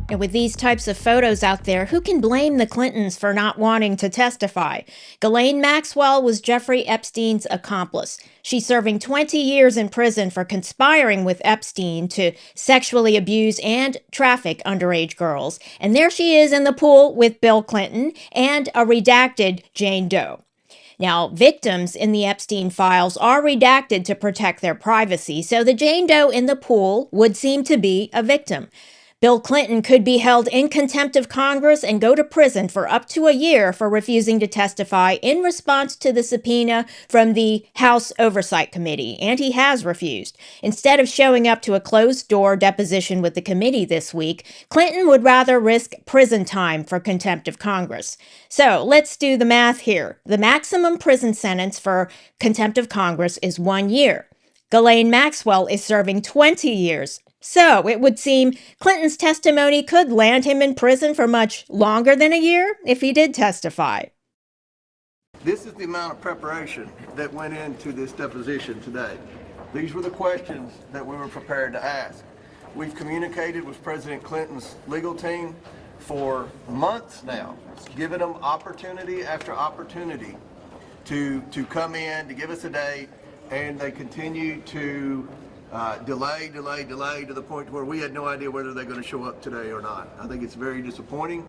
And with these types of photos out there, who can blame the Clintons for not wanting to testify? Ghislaine Maxwell was Jeffrey Epstein's accomplice. She's serving 20 years in prison for conspiring with Epstein to sexually abuse and traffic underage girls. And there she is in the pool with Bill Clinton and a redacted Jane Doe. Now, victims in the Epstein files are redacted to protect their privacy, so the Jane Doe in the pool would seem to be a victim. Bill Clinton could be held in contempt of Congress and go to prison for up to a year for refusing to testify in response to the subpoena from the House Oversight Committee, and he has refused. Instead of showing up to a closed-door deposition with the committee this week, Clinton would rather risk prison time for contempt of Congress. So let's do the math here. The maximum prison sentence for contempt of Congress is 1 year. Ghislaine Maxwell is serving 20 years. So it would seem Clinton's testimony could land him in prison for much longer than a year if he did testify. This is the amount of preparation that went into this deposition today. These were the questions that we were prepared to ask. We've communicated with President Clinton's legal team for months now, giving them opportunity after opportunity to come in, to give us a date, and they continue to delay to the point where we had no idea whether they're going to show up today or not. I think it's very disappointing.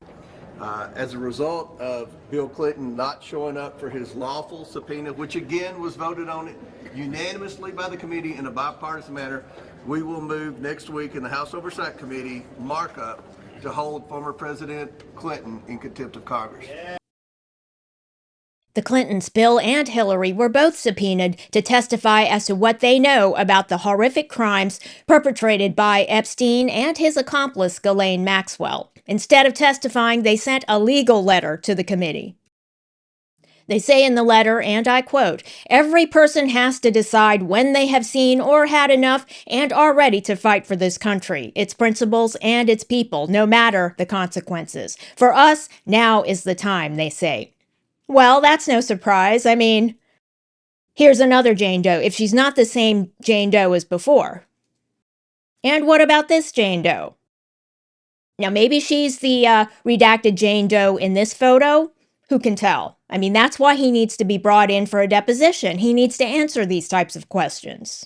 As a result of Bill Clinton not showing up for his lawful subpoena, which again was voted on unanimously by the committee in a bipartisan manner, we will move next week in the House Oversight Committee markup to hold former President Clinton in contempt of Congress. The Clintons, Bill and Hillary, were both subpoenaed to testify as to what they know about the horrific crimes perpetrated by Epstein and his accomplice, Ghislaine Maxwell. Instead of testifying, they sent a legal letter to the committee. They say in the letter, and I quote, "Every person has to decide when they have seen or had enough and are ready to fight for this country, its principles, and its people, no matter the consequences. For us, now is the time," they say. Well, that's no surprise. I mean, here's another Jane Doe, if she's not the same Jane Doe as before. And what about this Jane Doe? Now, maybe she's the redacted Jane Doe in this photo. Who can tell? I mean, that's why he needs to be brought in for a deposition. He needs to answer these types of questions.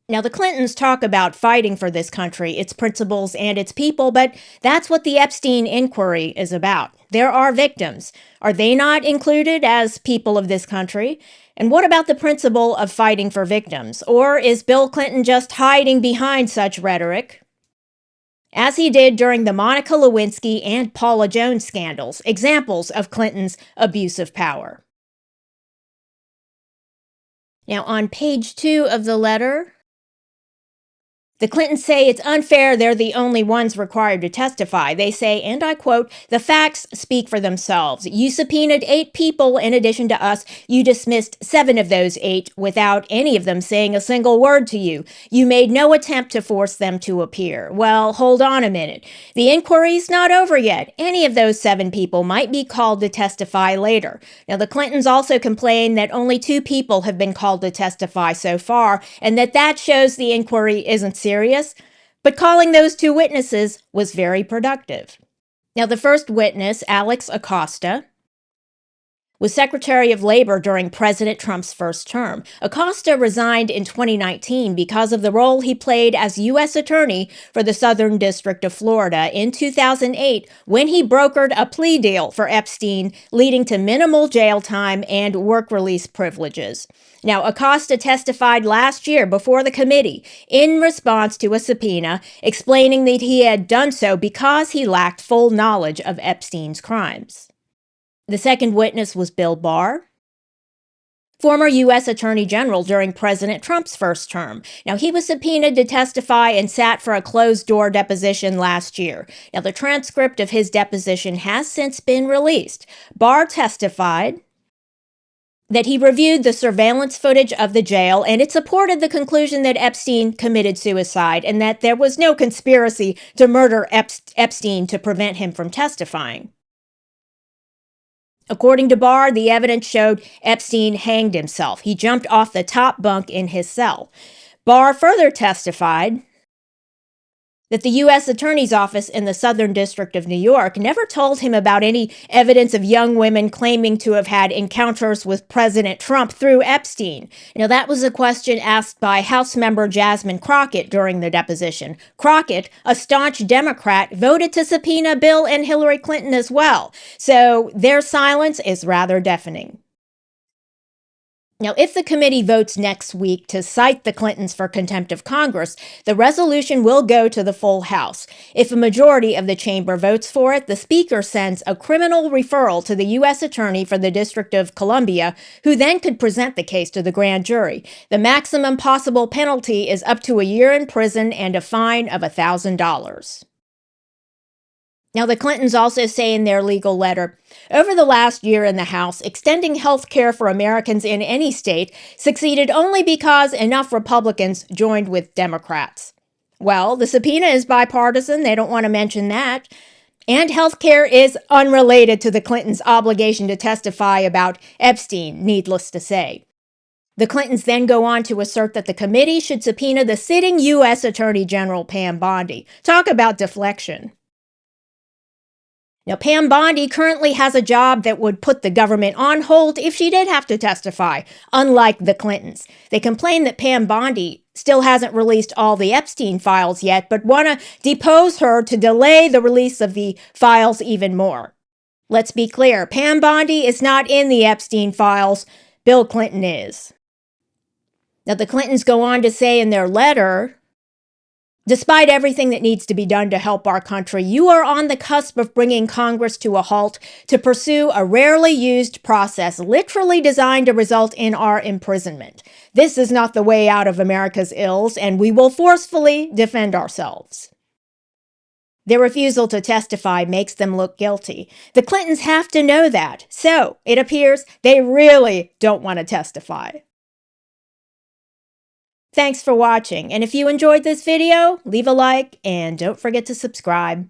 Now, the Clintons talk about fighting for this country, its principles, and its people, but that's what the Epstein inquiry is about. There are victims. Are they not included as people of this country? And what about the principle of fighting for victims? Or is Bill Clinton just hiding behind such rhetoric, as he did during the Monica Lewinsky and Paula Jones scandals, examples of Clinton's abuse of power? Now, on page 2 of the letter, the Clintons say it's unfair they're the only ones required to testify. They say, and I quote, "The facts speak for themselves. You subpoenaed 8 people in addition to us. You dismissed 7 of those 8 without any of them saying a single word to you. You made no attempt to force them to appear." Well, hold on a minute. The inquiry's not over yet. Any of those 7 people might be called to testify later. Now, the Clintons also complain that only 2 people have been called to testify so far, and that shows the inquiry isn't serious. But calling those 2 witnesses was very productive. Now, the first witness, Alex Acosta, was Secretary of Labor during President Trump's first term. Acosta resigned in 2019 because of the role he played as U.S. Attorney for the Southern District of Florida in 2008 when he brokered a plea deal for Epstein, leading to minimal jail time and work release privileges. Now, Acosta testified last year before the committee in response to a subpoena, explaining that he had done so because he lacked full knowledge of Epstein's crimes. The second witness was Bill Barr, former U.S. Attorney General during President Trump's first term. Now, he was subpoenaed to testify and sat for a closed-door deposition last year. Now, the transcript of his deposition has since been released. Barr testified that he reviewed the surveillance footage of the jail, and it supported the conclusion that Epstein committed suicide and that there was no conspiracy to murder Epstein to prevent him from testifying. According to Barr, the evidence showed Epstein hanged himself. He jumped off the top bunk in his cell. Barr further testified that the U.S. Attorney's Office in the Southern District of New York never told him about any evidence of young women claiming to have had encounters with President Trump through Epstein. Now, that was a question asked by House member Jasmine Crockett during the deposition. Crockett, a staunch Democrat, voted to subpoena Bill and Hillary Clinton as well. So their silence is rather deafening. Now, if the committee votes next week to cite the Clintons for contempt of Congress, the resolution will go to the full House. If a majority of the chamber votes for it, the Speaker sends a criminal referral to the U.S. Attorney for the District of Columbia, who then could present the case to the grand jury. The maximum possible penalty is up to a year in prison and a fine of $1,000. Now, the Clintons also say in their legal letter, over the last year in the House, extending health care for Americans in any state succeeded only because enough Republicans joined with Democrats. Well, the subpoena is bipartisan. They don't want to mention that. And health care is unrelated to the Clintons' obligation to testify about Epstein, needless to say. The Clintons then go on to assert that the committee should subpoena the sitting U.S. Attorney General Pam Bondi. Talk about deflection. Now, Pam Bondi currently has a job that would put the government on hold if she did have to testify, unlike the Clintons. They complain that Pam Bondi still hasn't released all the Epstein files yet, but want to depose her to delay the release of the files even more. Let's be clear, Pam Bondi is not in the Epstein files. Bill Clinton is. Now, the Clintons go on to say in their letter, despite everything that needs to be done to help our country, you are on the cusp of bringing Congress to a halt to pursue a rarely used process literally designed to result in our imprisonment. This is not the way out of America's ills, and we will forcefully defend ourselves. Their refusal to testify makes them look guilty. The Clintons have to know that, so it appears they really don't want to testify. Thanks for watching, and if you enjoyed this video, leave a like and don't forget to subscribe.